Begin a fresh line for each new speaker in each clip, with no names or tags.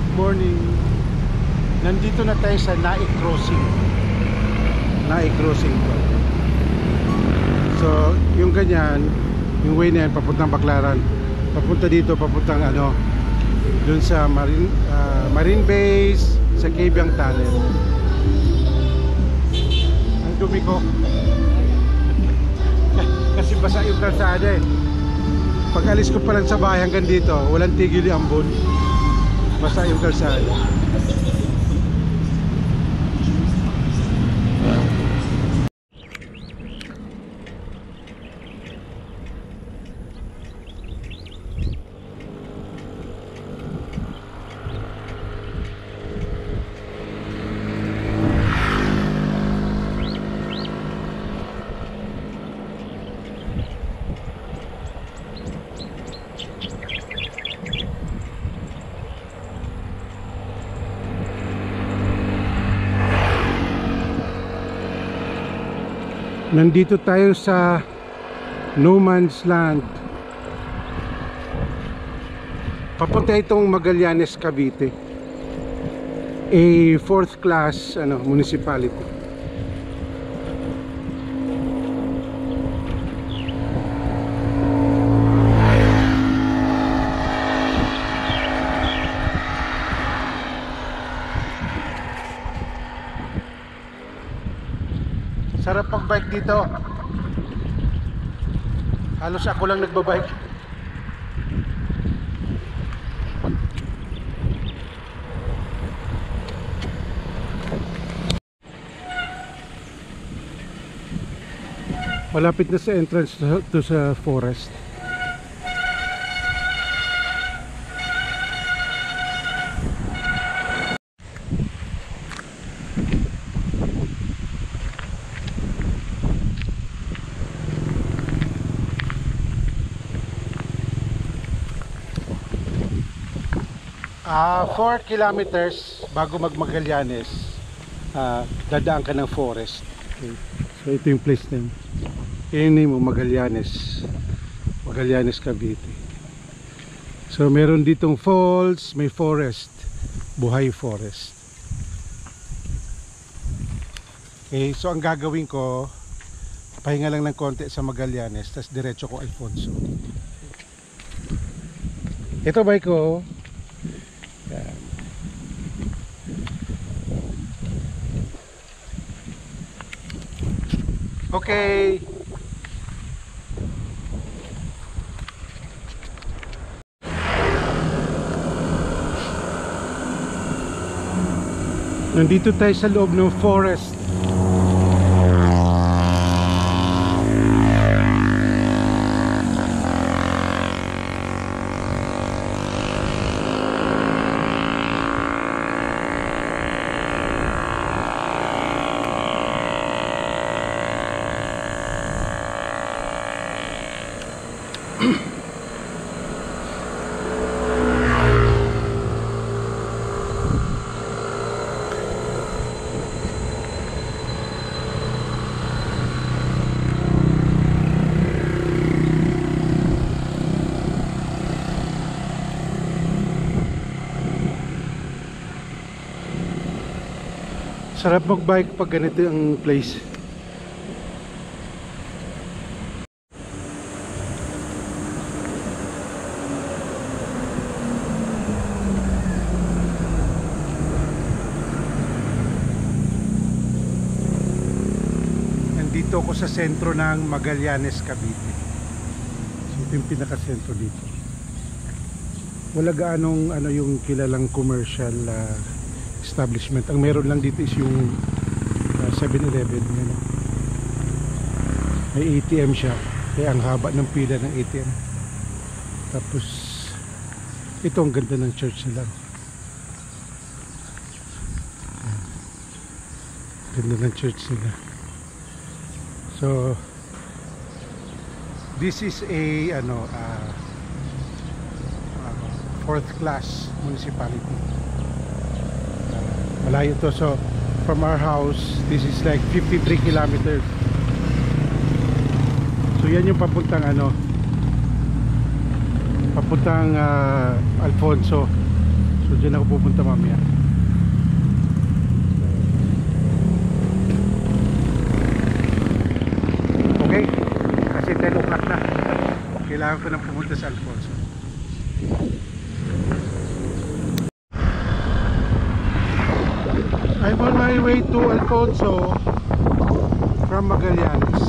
good morning. Nandito na tayo sa Naik Crossing. Naik Crossing to. So, yung ganyan, yung way na yan, papuntang Baclaran. Papunta dito, papuntang ano, dun sa Marine Base, sa Cabiang Tunnel. Ang dumi ko. Kasi basa yung kalsada eh. Pag alis ko pa lang sa bahay hanggang dito, walang tigil yung ambon. Basta yung kalsada. Nandito tayo sa No Man's Land. Papunta itong Magallanes, Cavite. A 4th class municipality. Sarap pag-bike dito. Halos ako lang nagbabike. Malapit na sa entrance to sa forest. Ah, 4 kilometers bago mag-Magallanes, dadaan ka ng forest. Okay. So ito yung place na yun. Yun mo, Magallanes. Magallanes, Cavite. So meron ditong falls, may forest. Buhay forest. Okay, so ang gagawin ko, pahinga lang ng konti sa Magallanes, tas diretso ko Alfonso. Ito bike ko. Yan. Okay. Nandito tayo sa loob ng forest. Sarap mag-bike pag ganito ang place. Nandito ako sa sentro ng Magallanes, Cavite. So ito yung pinaka-sentro dito. Wala gaanong yung kilalang commercial establishment. Ang meron lang dito is yung 7-Eleven. May ATM siya. Kaya ang haba ng pila ng ATM. Tapos ito ang ganda ng church nila. Ganda ng church nila. So this is a 4th class municipality. Malayo to. So from our house, this is like 53 kilometers. So yan yung papuntang papuntang Alfonso. So So dyan ako pupunta mamaya. Okay, kasi 10 o'clock na. Kailangan ko nang pumunta sa Alfonso. I'm on my way to Alfonso from Magallanes.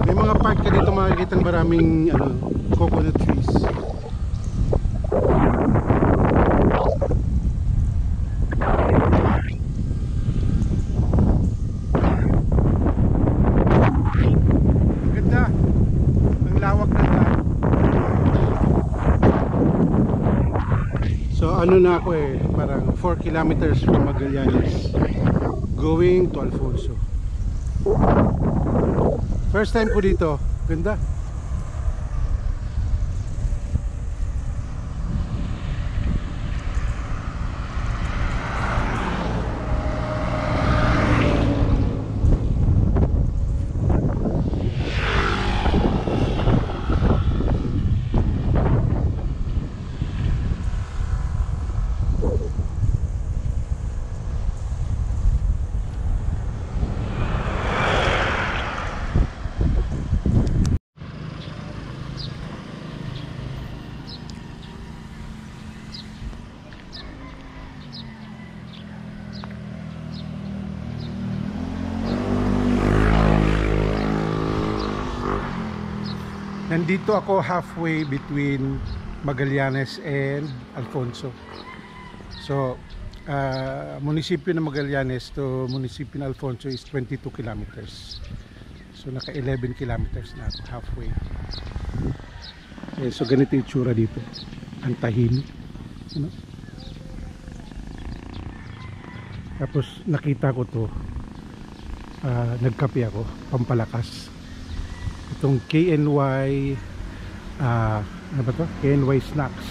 May mga park ka dito makikita ng maraming coconut trees. Ganda. Ang lawak na daan. So ano na ako parang 4 kilometers from Magallanes going to Alfonso. First time ko dito. Ganda. Nandito ako halfway between Magallanes and Alfonso. So, munisipyo ng Magallanes to munisipyo ng Alfonso is 22 kilometers. So, naka 11 kilometers na ako, halfway. So, ganito yung tsura dito. Ang tahimik. Tapos, nakita ko to. Nagkape ako, pampalakas. Itong KNY ano ba to? KNY snacks.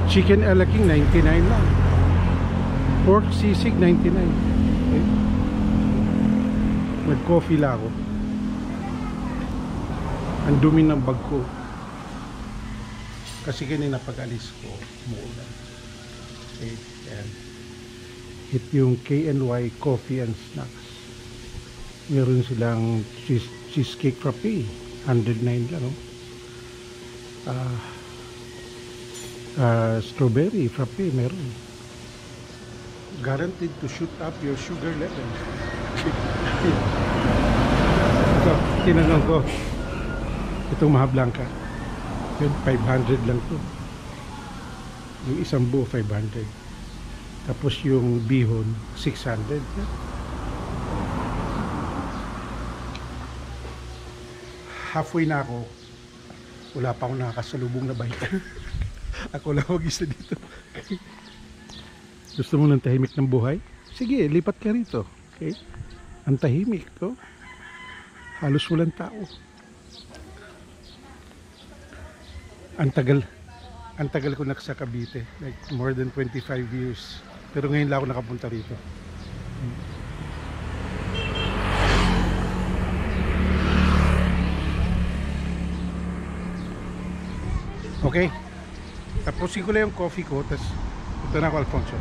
Chicken King 99 lang. Pork sisig 99. Okay. Nag-coffee lang ako. Ang dumi ng bag ko. Kasi kanina pag-alis ko, umuulan. Okay, yan. Ito yung KNY coffee and snacks. Meron silang cheesecake frappe, 109 lang. Strawberry frappe meron. Guaranteed to shoot up your sugar level. So, tinanong ko, itong Maha Blanca, yun, 500 lang to. Yung isang buo, 500. Tapos yung bihon, 600. Halfway na ako. Wala pa akong nakakasalubong na bike. Ako lang mag-isa dito. Gusto mo ng tahimik ng buhay? Sige, lipat ka rito. Okay? Ang tahimik to. Halos walang tao. Ang tagal ko sa Cavite. Like more than 25 years. Pero ngayon lang ako nakapunta rito. Okay, tapusin ko lang yung coffee ko, tapos ito na ako, Alfonso.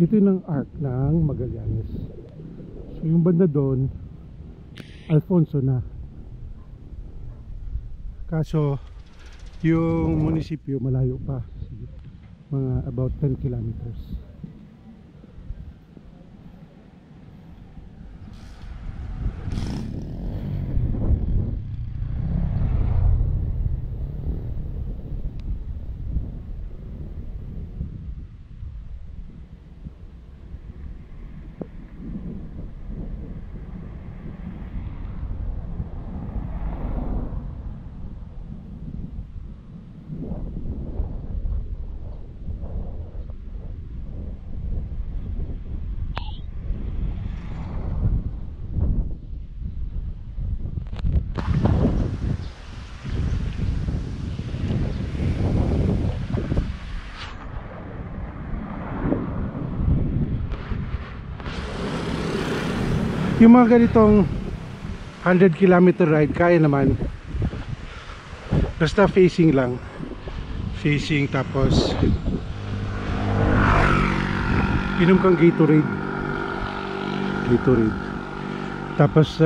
Ito yung arc ng Magallanes. So yung banda doon, Alfonso na. Kaso yung munisipyo malayo pa. Mga about 10 kilometers. Yung mga ganitong 100 km ride, kaya naman. Basta facing lang. Facing, tapos inom kang Gatorade. Tapos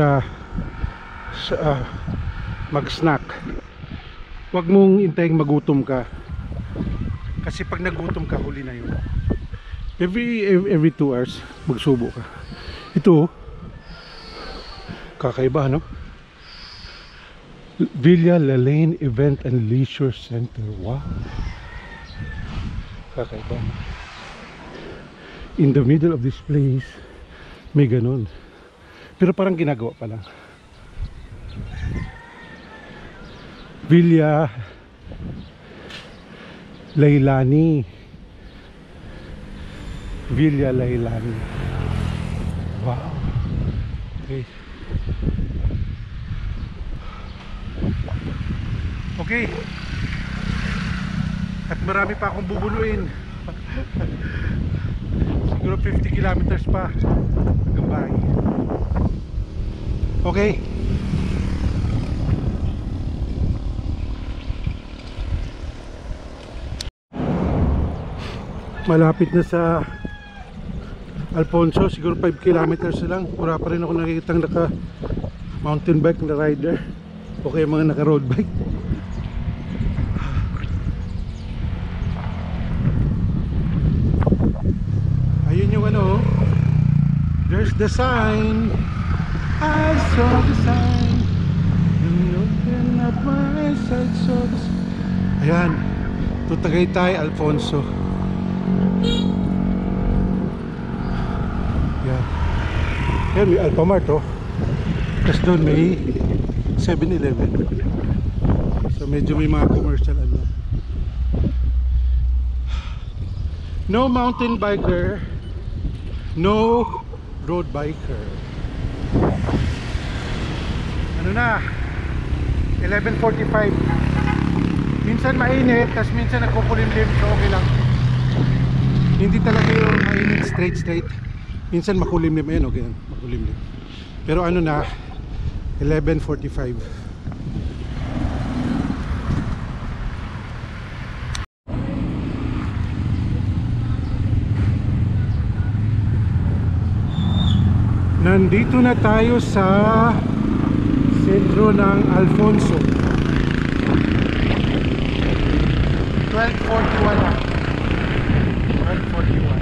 mag-snack. Huwag mong intaying magutom ka. Kasi pag nagutom ka, huli na yun. Every 2 hours, magsubo ka. Ito, kakaiba, no? Villa Lalaine Event and Leisure Center. Wow, kakaiba. In the middle of this place, may ganun, pero parang ginagawa pa lang. Villa Leilani. Villa Leilani. Wow. Okay. Okay. At marami pa akong bubuluin. Siguro 50 kilometers pa hanggang bahay. Okay. Malapit na sa Alfonso. Siguro 5 kilometers na lang. Wala pa rin ako nakikitang naka mountain bike na rider o kaya mga naka road bike. Ayun yung ano, there's the sign. I saw the sign. Open up my eyes, I saw the sign. Ayan, Tagaytay, Alfonso. Yan. Yan, may Alphamart, oh. Tapos doon may 7-Eleven. So medyo may mga commercial ano. No mountain biker, no road biker. Ano na, 11:45. Minsan mainit, tas minsan nagkukulimlim. So okay lang. Hindi talaga yung mainit straight. Minsan makulimlim. Ayan, okay lang, makulimlim. Pero ano na, 11:45. Nandito na tayo sa sentro ng Alfonso. 12:41 na. 12:41.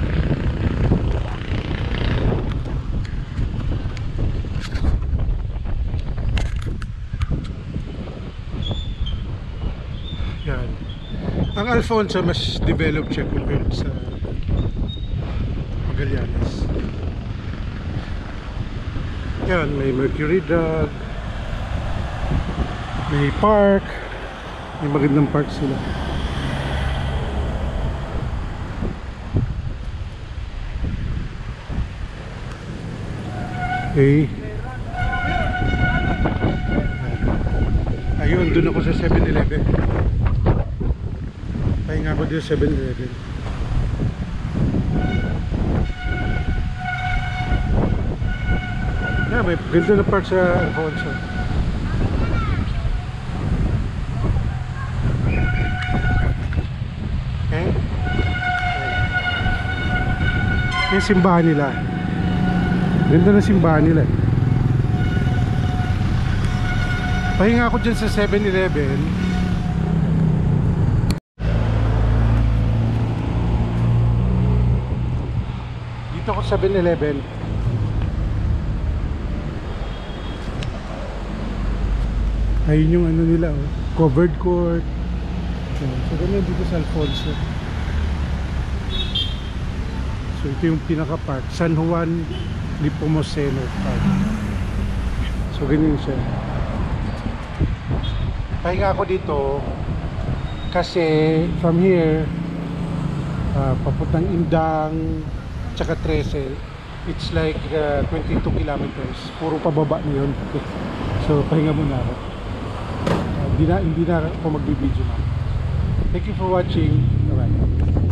Yan. Ang Alfonso mas developed siya compared sa Magallanes. Yan, may Mercury Drug, may park, may magandang park sila. Okay. Ayun, dun ako sa 7-Eleven. Pahinga ako dito sa 7-Eleven. Yeah, may ganda na park sa Alfonso. Okay. Yung simbahan nila. Ganda na simbahan nila. Pahinga ako dyan sa 7-Eleven. Dito ako sa 7-Eleven. Ayun yung ano nila, oh, covered court. So ganyan dito sa Alfonso. So ito yung pinaka park, San Juan Nepomuceno Park. So ganyan siya. Pahinga ako dito kasi from here papuntang Indang tsaka Tresel, it's like 22 kilometers. Puro pababa na yun. So pahinga muna ako. Hindi na ako magbibideo na. Thank you for watching. Bye bye.